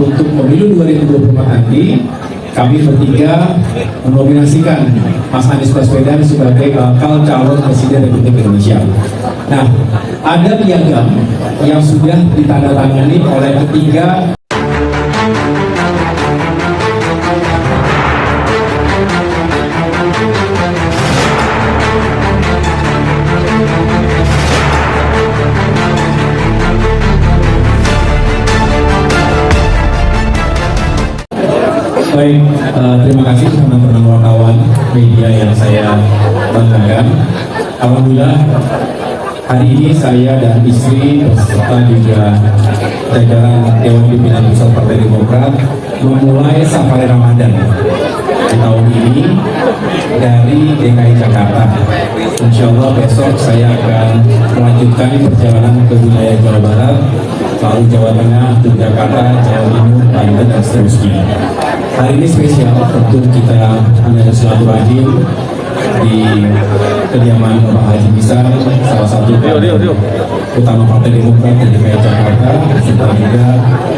untuk pemilu 2024 nanti kami bertiga menominasikan Mas Anies Baswedan sebagai bakal calon presiden Republik Indonesia. Nah, ada piagam yang sudah ditandatangani oleh ketiga Baik, terima kasih teman-teman wartawan media yang saya banggakan. Alhamdulillah hari ini saya dan istri beserta juga jajaran Dewan Pimpinan Pusat Partai Demokrat memulai safari Ramadan di tahun ini dari DKI Jakarta. Insya Allah besok saya akan melanjutkan perjalanan ke wilayah Jawa Barat, lalu Jawa Tengah, Yogyakarta, Jawa Timur, Banten, dan seterusnya. Hari ini spesial, tentu kita menyambut silaturahim di kediaman Bapak Haji Misar, salah satu utama Partai Demokrat di DKI Jakarta, serta juga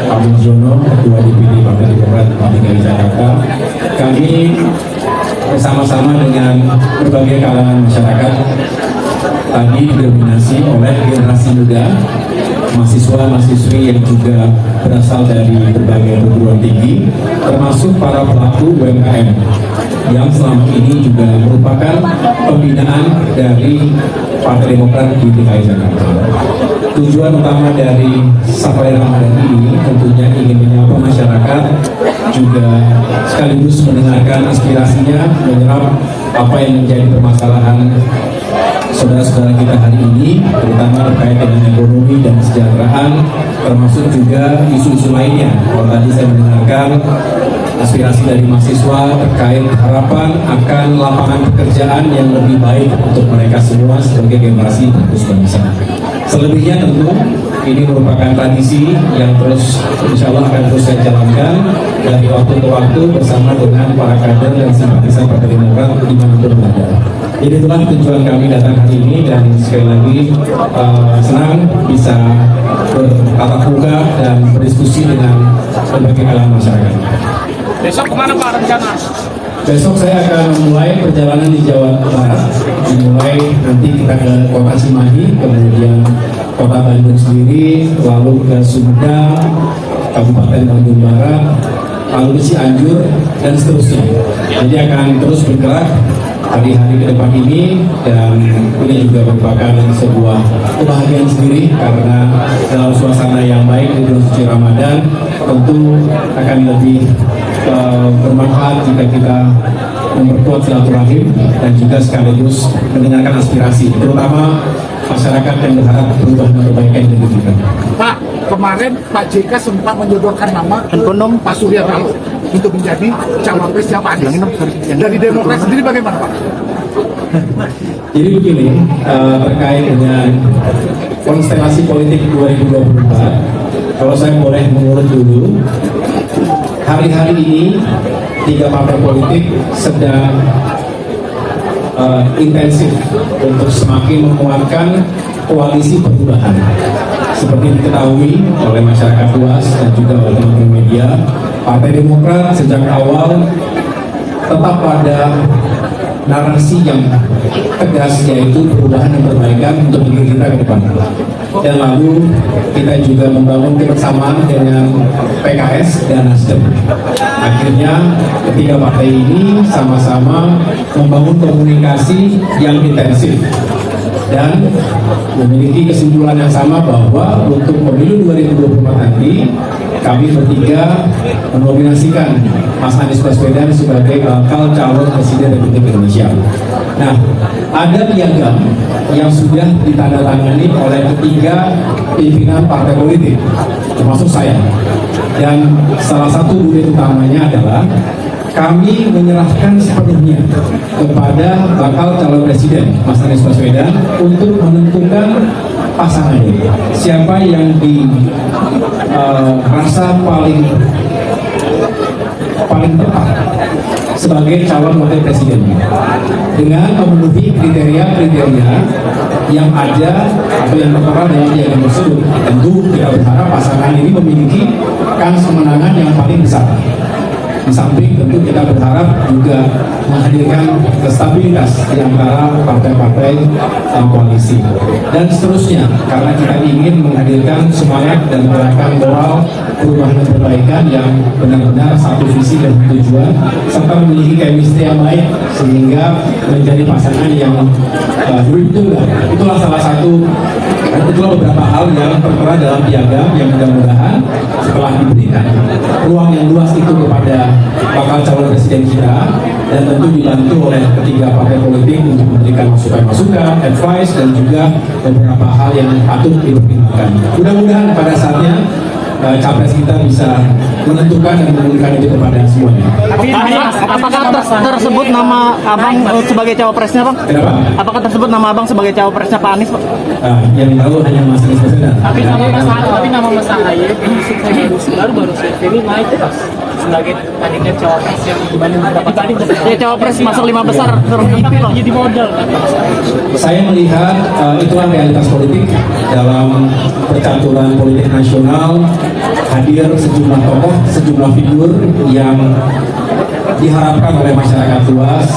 Pak Muziono, Ketua DPD Partai Demokrat di DKI Jakarta. Kami bersama-sama dengan berbagai kalangan masyarakat tadi didominasi oleh generasi muda, mahasiswa-mahasiswi yang juga berasal dari berbagai perguruan tinggi, termasuk para pelaku UMKM yang selama ini juga merupakan pembinaan dari Partai Demokrat di DKI Jakarta. Tujuan utama dari safari Ramadan ini tentunya ingin menyapa masyarakat, juga sekaligus mendengarkan aspirasinya, menyerap apa yang menjadi permasalahan saudara-saudara kita hari ini, terutama terkait dengan ekonomi dan kesejahteraan, termasuk juga isu-isu lainnya. Kalau tadi saya mendengarkan aspirasi dari mahasiswa terkait harapan akan lapangan pekerjaan yang lebih baik untuk mereka semua sebagai generasi penerus bangsa. Selebihnya tentu ini merupakan tradisi yang terus insya Allah akan terus saya jalankan dari waktu ke waktu bersama dengan para kader dan simpatisan Partai Demokrat dimanapun berada. Jadi itulah tujuan kami datang hari ini, dan sekali lagi senang bisa bertatap muka dan berdiskusi dengan berbagai kalangan masyarakat. Besok kemana Pak rencana? Besok saya akan memulai perjalanan di Jawa Barat, dimulai nanti kita ke Kota Cimahi, kemudian Kota Bandung sendiri, lalu ke Sumedang, Kabupaten Bandung Barat, lalu ke Cianjur, dan seterusnya. Jadi akan terus bergerak hari-hari ke depan ini, dan ini juga merupakan sebuah kebahagiaan sendiri karena dalam suasana yang baik di bulan suci Ramadan tentu akan lebih bermanfaat jika kita memperkuat silaturahim dan juga sekaligus mendengarkan aspirasi, terutama masyarakat yang berharap perubahan dan perbaikan di negeri kita. Pak, kemarin Pak JK sempat menyodorkan nama ke Pak Surya Paloh untuk menjadi cawapresnya Pak Anies. Dari Demokrat sendiri bagaimana Pak? Jadi begini, terkait dengan konstelasi politik 2024, kalau saya boleh mengurut dulu, hari-hari ini tiga partai politik sedang intensif untuk semakin menguatkan koalisi perubahan. Seperti diketahui oleh masyarakat luas dan juga oleh teman-teman media, Partai Demokrat sejak awal tetap pada narasi yang tegas, yaitu perubahan dan perbaikan untuk negeri kita ke depan. Dan lalu kita juga membangun kebersamaan dengan PKS dan Nasdem. Akhirnya ketiga partai ini sama-sama membangun komunikasi yang intensif dan memiliki kesimpulan yang sama bahwa untuk pemilu 2024 nanti kami bertiga menominasikan Mas Anies Baswedan sebagai bakal calon presiden Republik Indonesia. Nah, ada piagam yang sudah ditandatangani oleh ketiga pimpinan partai politik, termasuk saya. Dan salah satu bukti utamanya adalah kami menyerahkan sepenuhnya kepada bakal calon presiden Mas Anies Baswedan untuk menentukan pasangannya, siapa yang dirasa paling tepat sebagai calon wakil presiden dengan memenuhi kriteria-kriteria yang ada atau yang tertera dalam piagam tersebut. Tentu kita berharap pasangan ini memiliki kans kemenangan yang paling besar. Di samping tentu kita berharap juga menghadirkan stabilitas di antara partai-partai koalisi dan seterusnya, karena kita ingin menghadirkan semangat dan gerakan moral perubahan dan perbaikan yang benar-benar satu visi dan tujuan serta memiliki chemistry yang baik sehingga menjadi pasangan yang betul. Itulah salah satu, itulah beberapa hal yang tertera dalam piagam yang mudah-mudahan setelah diberikan ruang yang luas itu kepada bakal calon presiden kita dan tentu dibantu oleh ketiga partai politik untuk memberikan masukan-masukan, advice dan juga beberapa hal yang patut dipertimbangkan. Mudah-mudahan pada saatnya capres kita bisa menentukan dan memberikan itu kepada semuanya. Tapi apakah tersebut nama abang sebagai cawapresnya, bang? Kenapa? Apakah tersebut nama abang sebagai cawapresnya Pak Anies, Pak? Yang tahu hanya Mas Anies Baswedan. Tapi nama Mas Ahaye baru ini naik pas sebagai kandidat cawapres yang dibanding Ya cawapres masuk 5 besar terhitung bang. jadi modal. Saya melihat itulah realitas politik dalam percaturan politik nasional, hadir sejumlah tokoh, sejumlah figur yang diharapkan oleh masyarakat luas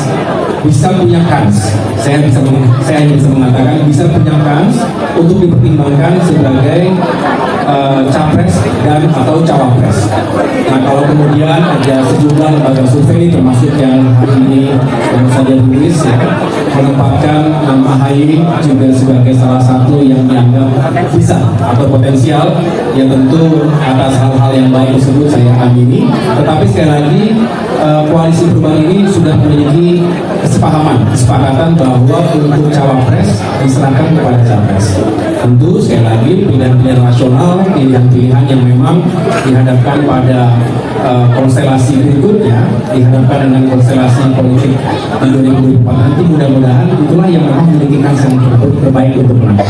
bisa punya kans. Saya hanya bisa mengatakan bisa punya kans untuk dipertimbangkan sebagai capres dan atau cawapres. Nah, kalau kemudian ada sejumlah lembaga survei termasuk yang hari ini baru saja rilis ya, menempatkan nama AHY juga sebagai salah satu yang dianggap bisa atau potensial, ya tentu atas hal-hal yang baik tersebut saya amini. Tetapi sekali lagi koalisi perubahan ini sudah memiliki kesepakatan bahwa untuk cawapres diserahkan kepada capres. Tentu sekali lagi pilihan-pilihan rasional, pilihan-pilihan yang memang dihadapkan pada konstelasi berikutnya, dihadapkan dengan konstelasi politik di 2024 nanti, mudah-mudahan itulah yang memang memiliki kans yang terbaik untuk menang.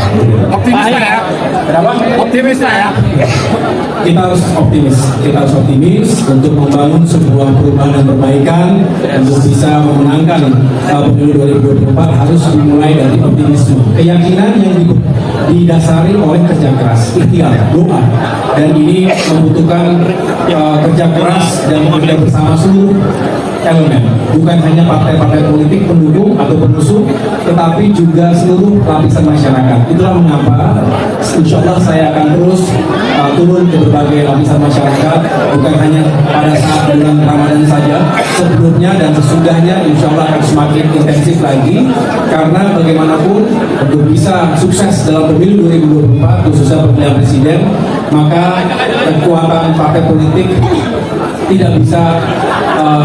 Optimis lah ya. Kenapa? Optimis lah ya. Kita harus optimis untuk membangun sebuah perubahan dan perbaikan untuk bisa memenangkan pemilu 2024 harus dimulai dari optimisme, keyakinan yang didasari oleh kerja keras, ikhtiar, doa, dan ini membutuhkan kerja keras dan bekerja bersama seluruh elemen, bukan hanya partai-partai politik pendukung atau pengusung, tetapi juga seluruh lapisan masyarakat. Itulah mengapa insya Allah saya akan terus turun ke berbagai lapisan masyarakat, bukan hanya pada saat bulan Ramadan saja, sebelumnya dan sesudahnya insya Allah akan semakin intensif lagi, karena bagaimanapun untuk bisa sukses dalam pemilu 2024 khususnya pemilihan presiden, maka kekuatan partai politik tidak bisa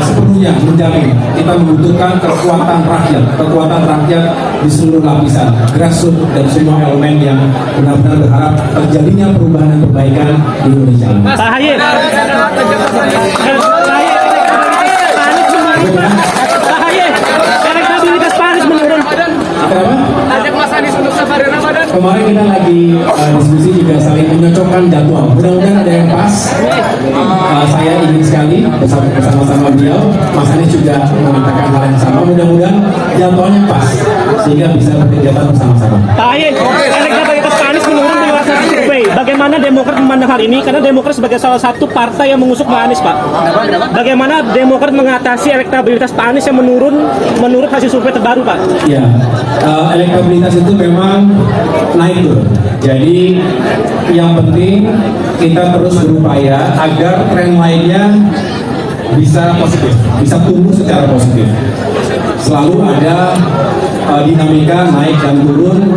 sepenuhnya menjamin. Kita membutuhkan kekuatan rakyat di seluruh lapisan, grassroots dan semua elemen yang benar-benar berharap terjadinya perubahan dan perbaikan di Indonesia. Pak Ahaye, elektabilitas Pak Anies menurun. Kenapa? Ajak Mas Anies untuk safari Ramadan. Kemarin kita lagi diskusi juga saling menyocokkan jadwal. Mudah-mudahan ada yang pas. Saya ingin sekali bersama-sama beliau. Mas Anies juga mengatakan hal yang sama. Mudah-mudahan jadwalnya pas sehingga bisa berkegiatan bersama-sama. Pak Ahaye, elektabilitas Pak Anies menurun di luar survei. Bagaimana Demokrat memandang hal ini? Karena Demokrat sebagai salah satu partai yang mengusung Pak Anies, Pak. Bagaimana Demokrat mengatasi elektabilitas Pak Anies yang menurun menurut hasil survei terbaru, Pak? Ya, elektabilitas itu memang naik turun. Jadi yang penting kita terus berupaya agar tren lainnya bisa positif, bisa tumbuh secara positif. Selalu ada dinamika naik dan turun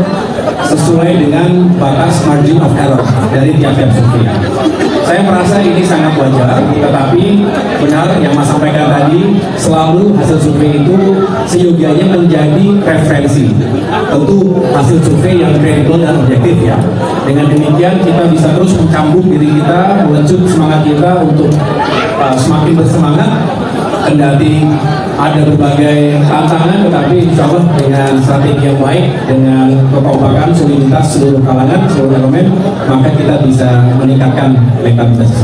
sesuai dengan batas margin of error dari tiap-tiap survei. Saya merasa ini sangat wajar, tetapi benar yang Mas sampaikan tadi, selalu hasil survei itu seyogianya menjadi referensi. Tentu hasil survei yang kredibel dan objektif ya. Dengan demikian kita bisa terus mencambuk diri kita, melecut semangat kita untuk semakin bersemangat. Kendati ada berbagai tantangan, tetapi insya Allah dengan strategi yang baik, dengan kekompakan, soliditas seluruh kalangan, seluruh elemen, maka kita bisa meningkatkan elektabilitas.